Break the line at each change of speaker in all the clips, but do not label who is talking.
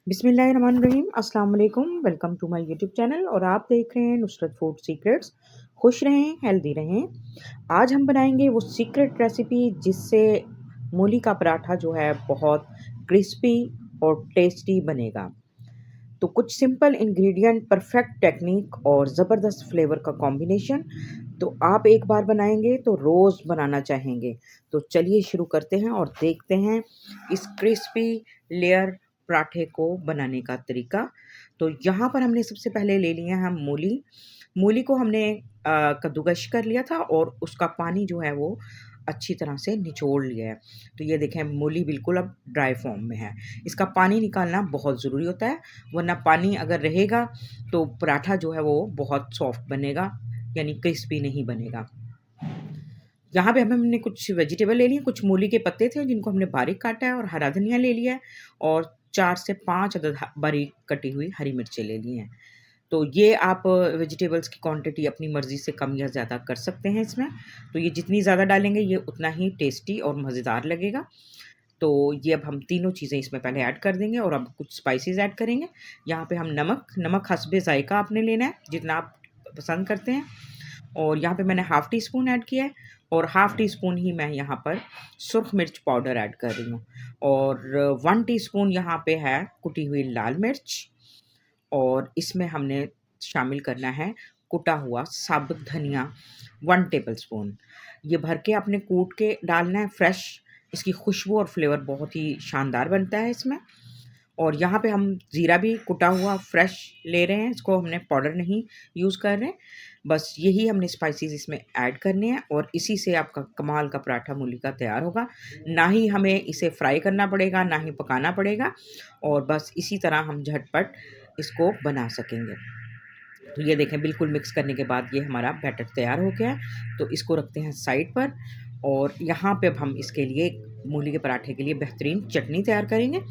बिस्मिल्लाहिर्रहमानिर्रहीम अस्सलाम वालेकुम। Welcome to my YouTube channel और आप देख रहे हैं नुसरत फूड सीक्रेट्स। खुश रहें, हेल्दी रहें। आज हम बनाएंगे वो सीक्रेट रेसिपी जिससे मूली का पराठा जो है बहुत क्रिस्पी और टेस्टी बनेगा। तो कुछ सिंपल इंग्रेडिएंट, परफेक्ट टेक्निक और ज़बरदस्त फ्लेवर का कॉम्बिनेशन। तो आप एक बार बनाएंगे तो रोज़ बनाना चाहेंगे। तो चलिए शुरू करते हैं और देखते हैं इस क्रिस्पी लेयर पराठे को बनाने का तरीका। तो यहाँ पर हमने सबसे पहले ले लिया है मूली। मूली को हमने कद्दूकश कर लिया था और उसका पानी जो है वो अच्छी तरह से निचोड़ लिया है। तो ये देखें, मूली बिल्कुल अब ड्राई फॉर्म में है। इसका पानी निकालना बहुत ज़रूरी होता है, वरना पानी अगर रहेगा तो पराठा जो है वो बहुत सॉफ्ट बनेगा, यानी क्रिस्पी नहीं बनेगा। यहाँ पे हमने कुछ वेजिटेबल ले लिए, कुछ मूली के पत्ते थे जिनको हमने बारीक काटा है और हरा धनिया ले लिया है और 4 से 5 अदद बारीक कटी हुई हरी मिर्चें ले ली हैं। तो ये आप वेजिटेबल्स की क्वांटिटी अपनी मर्ज़ी से कम या ज़्यादा कर सकते हैं इसमें। तो ये जितनी ज़्यादा डालेंगे ये उतना ही टेस्टी और मज़ेदार लगेगा। तो ये अब हम तीनों चीज़ें इसमें पहले ऐड कर देंगे और अब कुछ स्पाइसेस ऐड करेंगे। यहाँ पे हम नमक हस्बे ज़ायक़ा आपने लेना है, जितना आप पसंद करते हैं। और यहाँ पे मैंने हाफ़ टी स्पून ऐड किया है और हाफ़ टी स्पून ही मैं यहाँ पर सुर्ख मिर्च पाउडर ऐड कर रही हूँ। और 1 टीस्पून यहाँ पे है कुटी हुई लाल मिर्च और इसमें हमने शामिल करना है कुटा हुआ साबुत धनिया 1 टेबलस्पून। ये भर के आपने कूट के डालना है फ्रेश। इसकी खुशबू और फ्लेवर बहुत ही शानदार बनता है इसमें। और यहाँ पे हम ज़ीरा भी कुटा हुआ फ्रेश ले रहे हैं, इसको हमने पाउडर नहीं यूज़ कर रहे हैं। बस यही हमने स्पाइसेस इसमें ऐड करने हैं और इसी से आपका कमाल का पराठा मूली का तैयार होगा। ना ही हमें इसे फ्राई करना पड़ेगा, ना ही पकाना पड़ेगा और बस इसी तरह हम झटपट इसको बना सकेंगे। तो ये देखें, बिल्कुल मिक्स करने के बाद ये हमारा बैटर तैयार हो गया है। तो इसको रखते हैं साइड पर और यहाँ पे अब हम इसके लिए मूली के पराठे के लिए बेहतरीन चटनी तैयार करेंगे,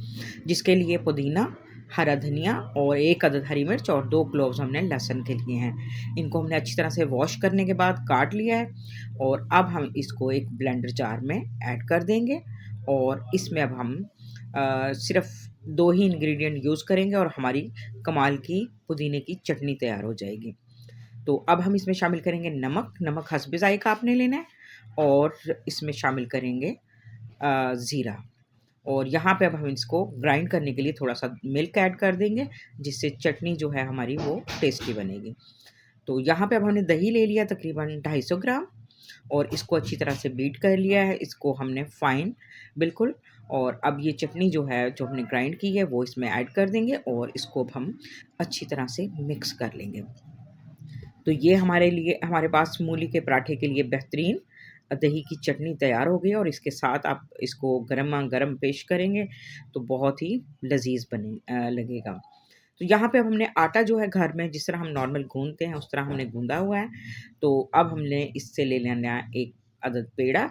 जिसके लिए पुदीना, हरा धनिया और 1 अदद हरी मिर्च और 2 क्लोव्स हमने लहसुन के लिए हैं। इनको हमने अच्छी तरह से वॉश करने के बाद काट लिया है और अब हम इसको एक ब्लेंडर जार में ऐड कर देंगे और इसमें अब हम सिर्फ़ 2 ही इंग्रेडिएंट यूज़ करेंगे और हमारी कमाल की पुदीने की चटनी तैयार हो जाएगी। तो अब हम इसमें शामिल करेंगे नमक हस्बे ज़ायक़ा आपने लेना है और इसमें शामिल करेंगे ज़ीरा। और यहाँ पे अब हम इसको ग्राइंड करने के लिए थोड़ा-सा मिल्क ऐड कर देंगे, जिससे चटनी जो है हमारी वो टेस्टी बनेगी। तो यहाँ पे अब हमने दही ले लिया तकरीबन 250 ग्राम और इसको अच्छी तरह से बीट कर लिया है, इसको हमने फ़ाइन बिल्कुल। और अब ये चटनी जो है, जो हमने ग्राइंड की है, वो इसमें ऐड कर देंगे और इसको अब हम अच्छी तरह से मिक्स कर लेंगे। तो ये हमारे पास मूली के पराठे के लिए बेहतरीन दही की चटनी तैयार हो गई और इसके साथ आप इसको गरमा-गरम पेश करेंगे तो बहुत ही लज़ीज़ लगेगा। तो यहाँ पे अब हमने आटा जो है घर में जिस तरह हम नॉर्मल गूँधते हैं उस तरह हमने गूँधा हुआ है। तो अब हमने इससे ले लेना है 1 अदद पेड़ा।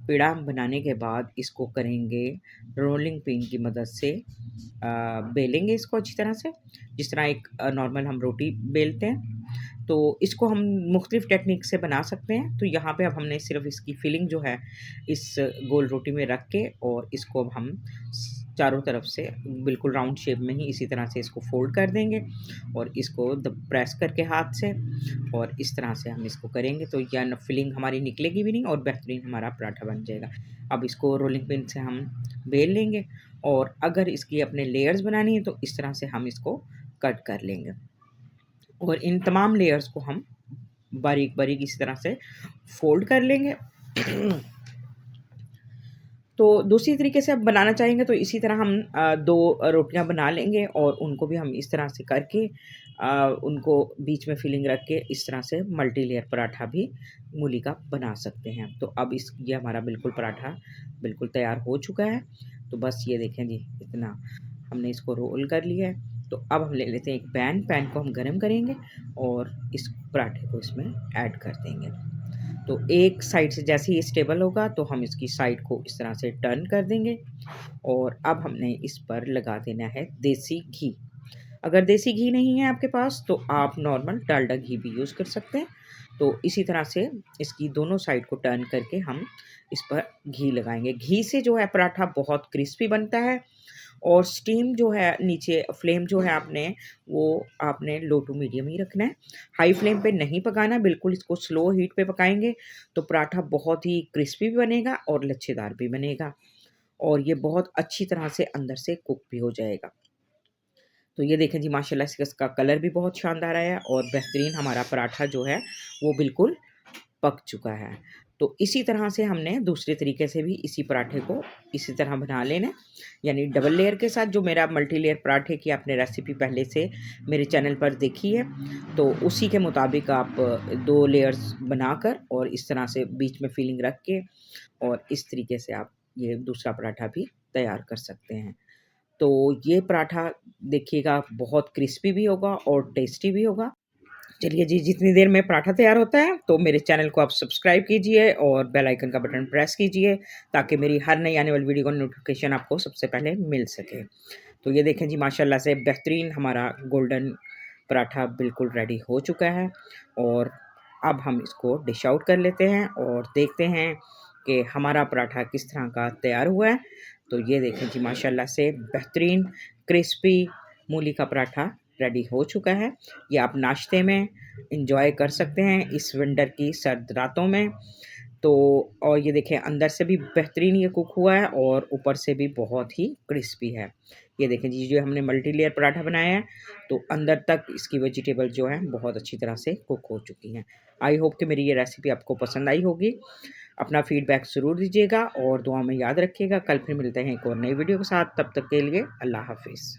पेड़ा हम बनाने के बाद इसको करेंगे रोलिंग पिन की मदद से बेलेंगे इसको अच्छी तरह से, जिस तरह एक नॉर्मल हम रोटी बेलते हैं। तो इसको हम मुख्तलिफ़ टेक्निक से बना सकते हैं। तो यहाँ पे अब हमने सिर्फ़ इसकी फिलिंग जो है इस गोल रोटी में रख के और इसको अब हम चारों तरफ से बिल्कुल राउंड शेप में ही इसी तरह से इसको फ़ोल्ड कर देंगे और इसको प्रेस करके हाथ से और इस तरह से हम इसको करेंगे तो या न फिलिंग हमारी निकलेगी भी नहीं और बेहतरीन हमारा पराठा बन जाएगा। अब इसको रोलिंग पिन से हम बेल लेंगे और अगर इसकी अपने लेयर्स बनानी है तो इस तरह से हम इसको कट कर लेंगे और इन तमाम लेयर्स को हम बारीक-बारीक इसी तरह से फ़ोल्ड कर लेंगे। तो दूसरी तरीके से आप बनाना चाहेंगे तो इसी तरह हम 2 रोटियाँ बना लेंगे और उनको भी हम इस तरह से करके उनको बीच में फिलिंग रख के इस तरह से मल्टी लेयर पराठा भी मूली का बना सकते हैं। तो अब ये हमारा बिल्कुल पराठा बिल्कुल तैयार हो चुका है। तो बस ये देखें जी, इतना हमने इसको रोल कर लिया है। तो अब हम ले लेते हैं एक पैन को हम गरम करेंगे और इस पराठे को इसमें ऐड कर देंगे। तो एक साइड से जैसे ही ये स्टेबल होगा तो हम इसकी साइड को इस तरह से टर्न कर देंगे और अब हमने इस पर लगा देना है देसी घी। अगर देसी घी नहीं है आपके पास तो आप नॉर्मल डालडा घी भी यूज़ कर सकते हैं। तो इसी तरह से इसकी दोनों साइड को टर्न करके हम इस पर घी लगाएँगे। घी से जो है पराठा बहुत क्रिस्पी बनता है और स्टीम जो है नीचे फ्लेम जो है वो आपने लो टू मीडियम ही रखना है। हाई फ्लेम पे नहीं पकाना, बिल्कुल इसको स्लो हीट पे पकाएँगे तो पराठा बहुत ही क्रिस्पी भी बनेगा और लच्छेदार भी बनेगा और ये बहुत अच्छी तरह से अंदर से कुक भी हो जाएगा। तो ये देखें जी माशाल्लाह से इसका कलर भी बहुत शानदार आया और बेहतरीन हमारा पराठा जो है वो बिल्कुल पक चुका है। तो इसी तरह से हमने दूसरे तरीके से भी इसी पराठे को इसी तरह बना लेना है, यानी डबल लेयर के साथ। जो मेरा मल्टी लेयर पराठे की आपने रेसिपी पहले से मेरे चैनल पर देखी है, तो उसी के मुताबिक आप 2 लेयर्स बनाकर और इस तरह से बीच में फिलिंग रख के और इस तरीके से आप ये दूसरा पराठा भी तैयार कर सकते हैं। तो ये पराठा देखिएगा बहुत क्रिस्पी भी होगा और टेस्टी भी होगा। चलिए जी, जितनी देर में पराठा तैयार होता है तो मेरे चैनल को आप सब्सक्राइब कीजिए और बेल आइकन का बटन प्रेस कीजिए ताकि मेरी हर नई आने वाली वीडियो का नोटिफिकेशन आपको सबसे पहले मिल सके। तो ये देखें जी माशाल्लाह से बेहतरीन हमारा गोल्डन पराठा बिल्कुल रेडी हो चुका है और अब हम इसको डिश आउट कर लेते हैं और देखते हैं कि हमारा पराठा किस तरह का तैयार हुआ है। तो ये देखें जी माशाल्लाह से बेहतरीन क्रिस्पी मूली का पराठा रेडी हो चुका है। ये आप नाश्ते में एंजॉय कर सकते हैं इस विंटर की सर्द रातों में। तो और ये देखें अंदर से भी बेहतरीन ये कुक हुआ है और ऊपर से भी बहुत ही क्रिस्पी है। ये देखें जी जो हमने मल्टी लेयर पराठा बनाया है तो अंदर तक इसकी वेजिटेबल जो है बहुत अच्छी तरह से कुक हो चुकी हैं। आई होप कि मेरी ये रेसिपी आपको पसंद आई होगी। अपना फीडबैक ज़रूर दीजिएगा और दुआ में याद रखिएगा। कल फिर मिलते हैं एक और नई वीडियो के साथ, तब तक के लिए अल्लाह हाफ़िज़।